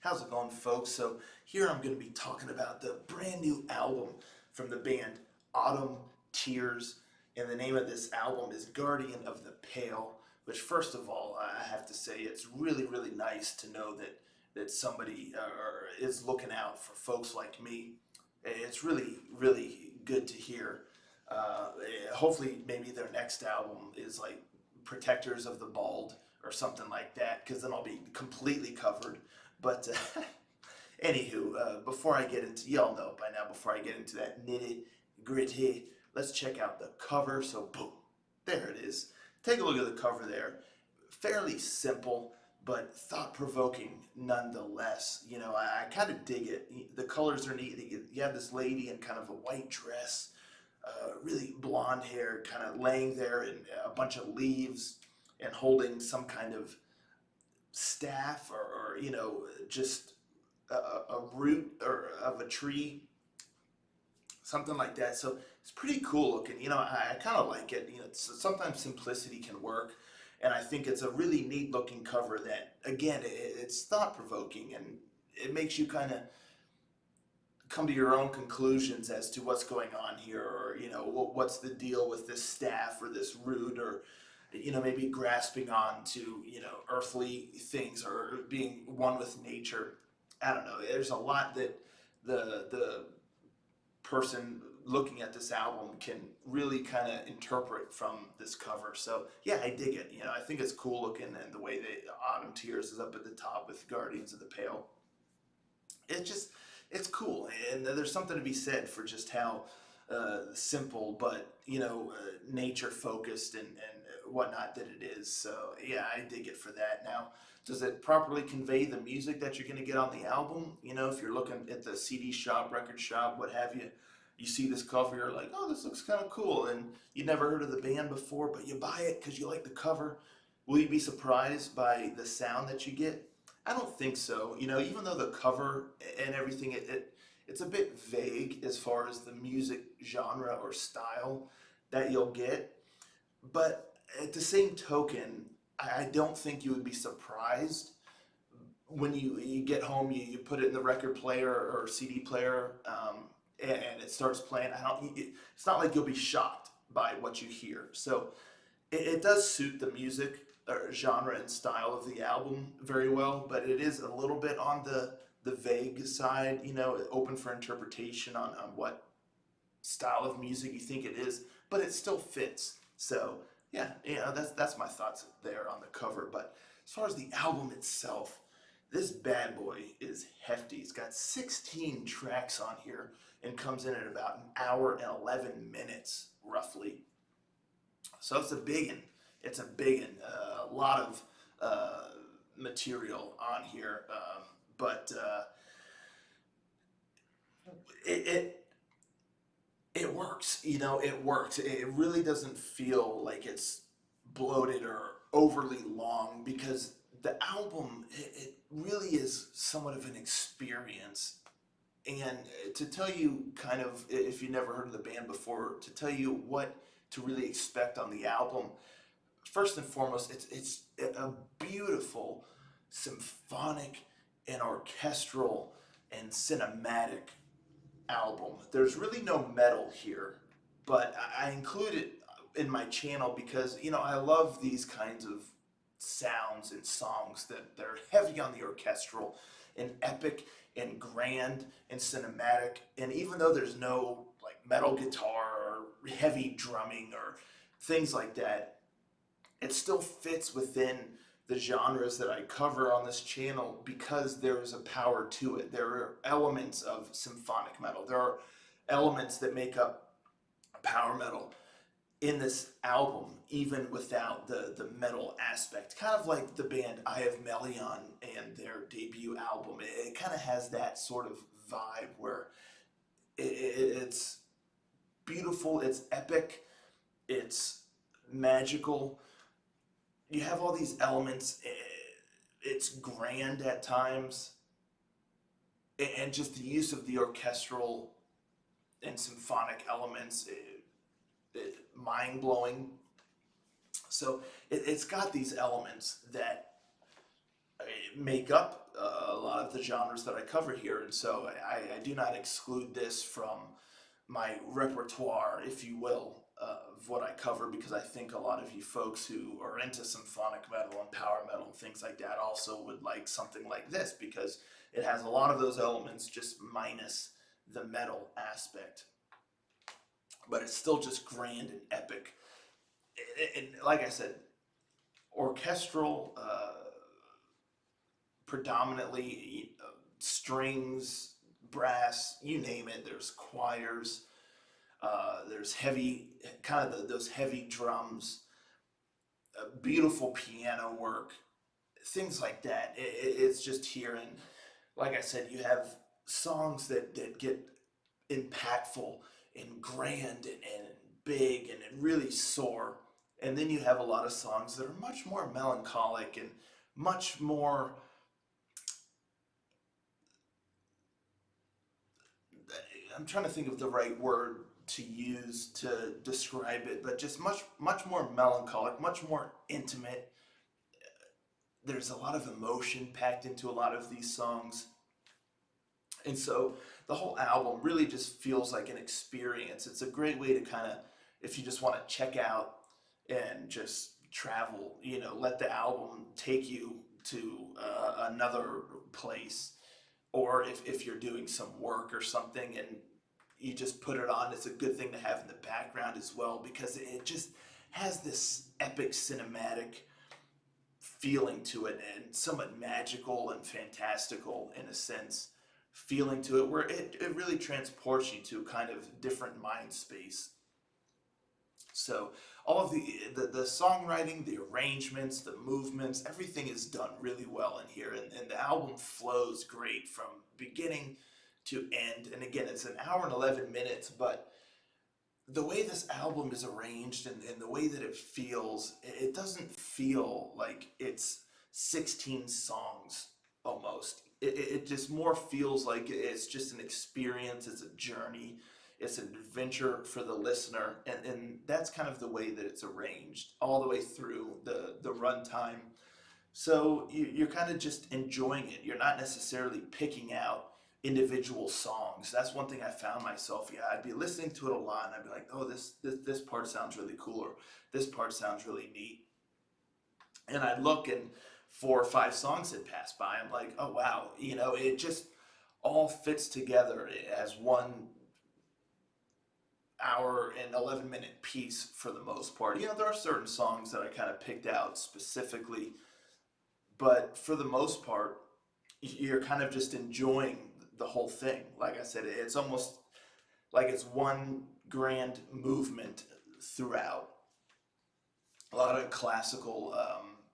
How's it going, folks? So here I'm going to be talking about the brand new album from the band Autumn Tears, and the name of this album is Guardian of the Pale, which first of all, I have to say it's really, really nice to know that somebody is looking out for folks like me. It's really, really good to hear. Uh, Hopefully, maybe their next album is like Protectors of the Bald or something like that, because then I'll be completely covered. But anywho, before I get into, y'all know by now, before I get into that nitty gritty, let's check out the cover. So, boom, there it is. Take a look at the cover there. Fairly simple, but thought provoking nonetheless. You know, I kind of dig it. The colors are neat. You have this lady in kind of a white dress, really blonde hair, kind of laying there in a bunch of leaves and holding some kind of staff or just a root or of a tree, something like that. So it's pretty cool looking. I kind of like it. Sometimes simplicity can work, and I think it's a really neat looking cover that, again, it's thought provoking and it makes you kind of come to your own conclusions as to what's going on here, or what's the deal with this staff or this root, or maybe grasping on to earthly things or being one with nature. I don't know. There's a lot that the person looking at this album can really kind of interpret from this cover. So yeah, I dig it. I think it's cool looking, and the way that Autumn Tears is up at the top with Guardians of the Pale. It's cool, and there's something to be said for just how simple but nature focused and whatnot that it is. So yeah, I dig it for that. Now, does it properly convey the music that you're going to get on the album? If you're looking at the CD shop, record shop, what have you, you see this cover, you're like, oh, this looks kind of cool, and you never heard of the band before, but you buy it because you like the cover. Will you be surprised by the sound that you get? I don't think so. Even though the cover and everything, it's a bit vague as far as the music genre or style that you'll get. But at the same token, I don't think you would be surprised when you get home, you put it in the record player or CD player, and it starts playing. It's not like you'll be shocked by what you hear. So it does suit the music or genre and style of the album very well, but it is a little bit on the vague side, open for interpretation on what style of music you think it is, but it still fits. So yeah, that's my thoughts there on the cover. But as far as the album itself, this bad boy is hefty. It's got 16 tracks on here and comes in at about an hour and 11 minutes roughly. So it's a big one. It's a big one. A lot of material on here, but it it works. It works. It really doesn't feel like it's bloated or overly long, because the album, it really is somewhat of an experience. And to tell you, kind of, if you never heard of the band before, to tell you what to really expect on the album, first and foremost, it's a beautiful symphonic and orchestral and cinematic album. There's really no metal here, but I include it in my channel because I love these kinds of sounds and songs that they're heavy on the orchestral and epic and grand and cinematic. And even though there's no like metal guitar or heavy drumming or things like that, it still fits within the genres that I cover on this channel because there is a power to it. There are elements of symphonic metal. There are elements that make up power metal in this album, even without the metal aspect. Kind of like the band Eye of Melion and their debut album. It kind of has that sort of vibe where it's beautiful, it's epic, it's magical. You have all these elements. It's grand at times, and just the use of the orchestral and symphonic elements, mind blowing. So it's got these elements that make up a lot of the genres that I cover here, and so I do not exclude this from my repertoire, if you will, of what I cover, because I think a lot of you folks who are into symphonic metal and power metal and things like that also would like something like this, because it has a lot of those elements just minus the metal aspect. But it's still just grand and epic. And like I said, orchestral, predominantly strings, brass, you name it. There's choirs. There's heavy, kind of those heavy drums, beautiful piano work, things like that. It's just here, and like I said, you have songs that get impactful and grand and big and really soar, and then you have a lot of songs that are much more melancholic and much more. I'm trying to think of the right word to use to describe it, but just much more melancholic, much more intimate. There's a lot of emotion packed into a lot of these songs. And so the whole album really just feels like an experience. It's a great way to kind of, if you just want to check out and just travel, let the album take you to another place. Or if you're doing some work or something and you just put it on, it's a good thing to have in the background as well, because it just has this epic cinematic feeling to it, and somewhat magical and fantastical in a sense feeling to it, where it really transports you to a kind of different mind space. So all of the songwriting, the arrangements, the movements, everything is done really well in here, and the album flows great from beginning to end. And again, it's an hour and 11 minutes, but the way this album is arranged, and the way that it feels, it doesn't feel like it's 16 songs almost. It just more feels like it's just an experience, it's a journey, it's an adventure for the listener, and that's kind of the way that it's arranged all the way through the runtime. So you're kind of just enjoying it. You're not necessarily picking out individual songs. That's one thing I found myself. Yeah, I'd be listening to it a lot, and I'd be like, oh, this part sounds really cool, or this part sounds really neat. And I'd look, and 4 or 5 songs had passed by. I'm like, oh wow, it just all fits together as 1 hour and 11-minute piece for the most part. There are certain songs that I kind of picked out specifically, but for the most part, you're kind of just enjoying the whole thing. Like I said, it's almost like it's one grand movement throughout. A lot of classical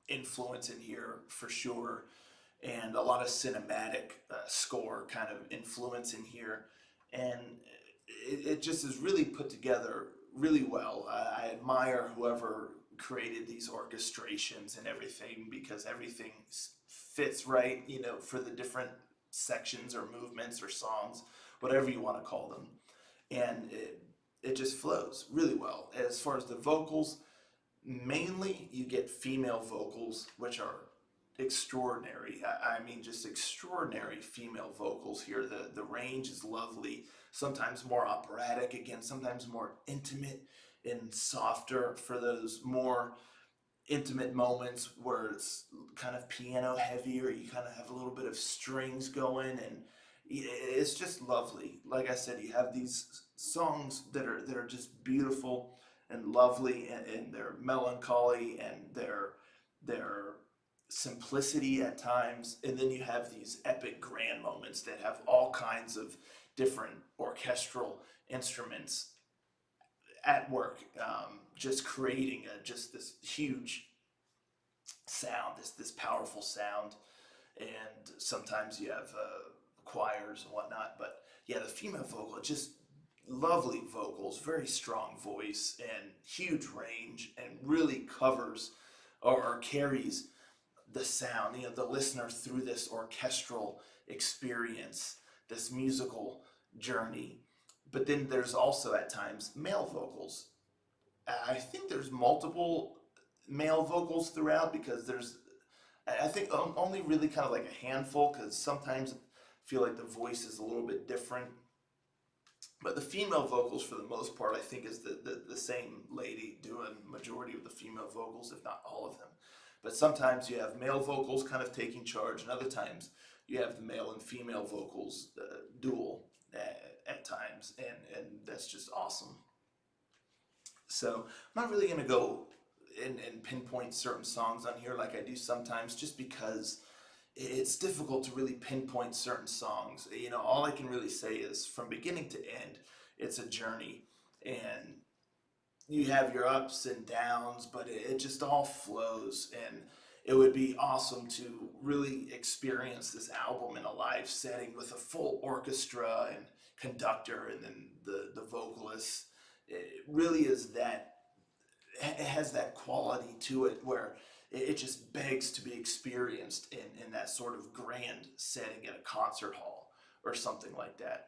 influence in here for sure, and a lot of cinematic score kind of influence in here, and it just is really put together really well. I admire whoever created these orchestrations and everything, because everything fits right, for the different sections or movements or songs, whatever you want to call them, and it just flows really well. As far as the vocals, mainly you get female vocals, which are extraordinary. I mean, just extraordinary female vocals here. The range is lovely, sometimes more operatic, again, sometimes more intimate and softer for those more intimate moments where it's kind of piano heavy, or you kind of have a little bit of strings going, and it's just lovely. Like I said, you have these songs that are just beautiful and lovely, and their melancholy and their simplicity at times, and then you have these epic grand moments that have all kinds of different orchestral instruments at work, just creating just this huge sound, this powerful sound. And sometimes you have choirs and whatnot, but yeah, the female vocal, just lovely vocals, very strong voice, and huge range, and really covers or carries the sound, the listener through this orchestral experience, this musical journey. But then there's also at times male vocals. I think there's multiple male vocals throughout, because there's I think only really kind of like a handful, because sometimes I feel like the voice is a little bit different. But the female vocals, for the most part, I think is the same lady doing majority of the female vocals, if not all of them. But sometimes you have male vocals kind of taking charge, and other times you have the male and female vocals dual at times, and that's just awesome. So I'm not really going to go and pinpoint certain songs on here like I do sometimes, just because it's difficult to really pinpoint certain songs. You know, all I can really say is from beginning to end, it's a journey, and you have your ups and downs, but it just all flows. And it would be awesome to really experience this album in a live setting with a full orchestra and conductor, and then the vocalist. It really is that, it has that quality to it where it just begs to be experienced in that sort of grand setting at a concert hall or something like that.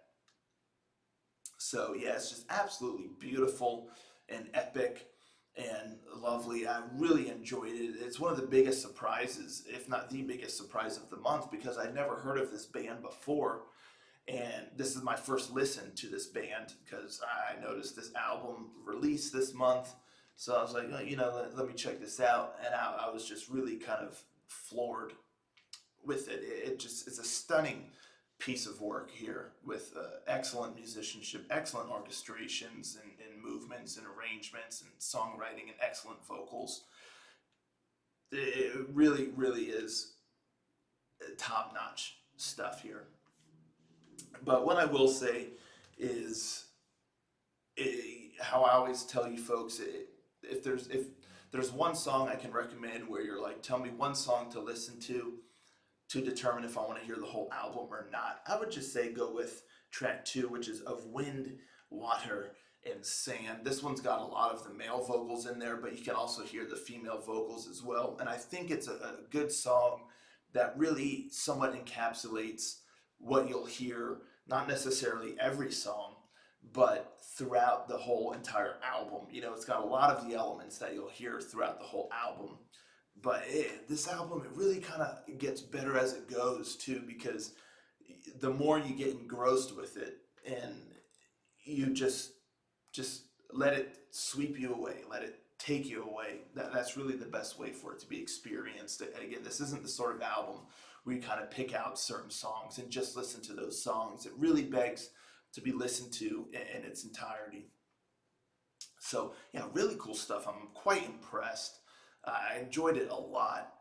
So yeah, it's just absolutely beautiful and epic and lovely. I really enjoyed it. It's one of the biggest surprises, if not the biggest surprise of the month, because I'd never heard of this band before. And this is my first listen to this band because I noticed this album released this month. So I was like, you know, let me check this out. And I was just really kind of floored with it. It's a stunning piece of work here with excellent musicianship, excellent orchestrations and movements and arrangements and songwriting and excellent vocals. It really, really is top-notch stuff here. But what I will say is, how I always tell you folks, if there's one song I can recommend where you're like, tell me one song to listen to determine if I want to hear the whole album or not, I would just say go with track 2, which is Of Wind, Water, and Sand. This one's got a lot of the male vocals in there, but you can also hear the female vocals as well. And I think it's a good song that really somewhat encapsulates what you'll hear, not necessarily every song, but throughout the whole entire album. You know, it's got a lot of the elements that you'll hear throughout the whole album. But this album, it really kind of gets better as it goes too, because the more you get engrossed with it, and you just let it sweep you away, let it take you away. That's really the best way for it to be experienced. Again, this isn't the sort of album where you kind of pick out certain songs and just listen to those songs. It really begs to be listened to in its entirety. So yeah, really cool stuff. I'm quite impressed. I enjoyed it a lot,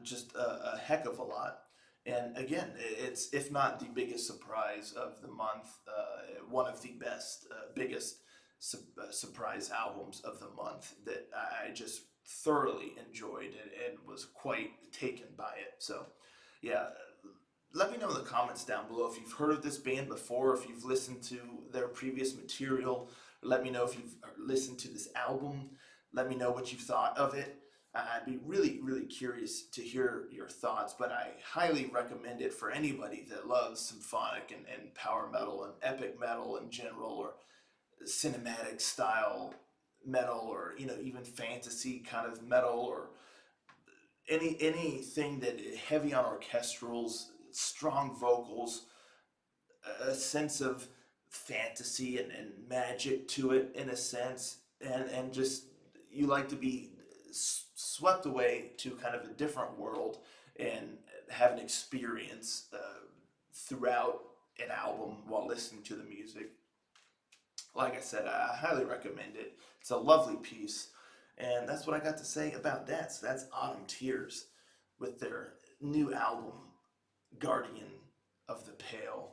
just a heck of a lot. And again, it's, if not the biggest surprise of the month, one of the best, biggest surprise albums of the month that I just thoroughly enjoyed and was quite taken by it. So yeah, let me know in the comments down below if you've heard of this band before, if you've listened to their previous material. Let me know if you've listened to this album. Let me know what you thought of it. I'd be really, really curious to hear your thoughts, but I highly recommend it for anybody that loves symphonic and power metal and epic metal in general, or cinematic style metal, or, you know, even fantasy kind of metal, or anything that heavy on orchestrals, strong vocals, a sense of fantasy and magic to it in a sense, and just you like to be swept away to kind of a different world and have an experience throughout an album while listening to the music. Like I said, I highly recommend it. It's a lovely piece. And that's what I got to say about that. So that's Autumn Tears with their new album, Guardian of the Pale.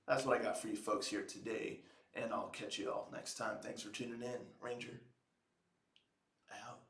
That's what I got for you folks here today. And I'll catch you all next time. Thanks for tuning in. Ranger, out.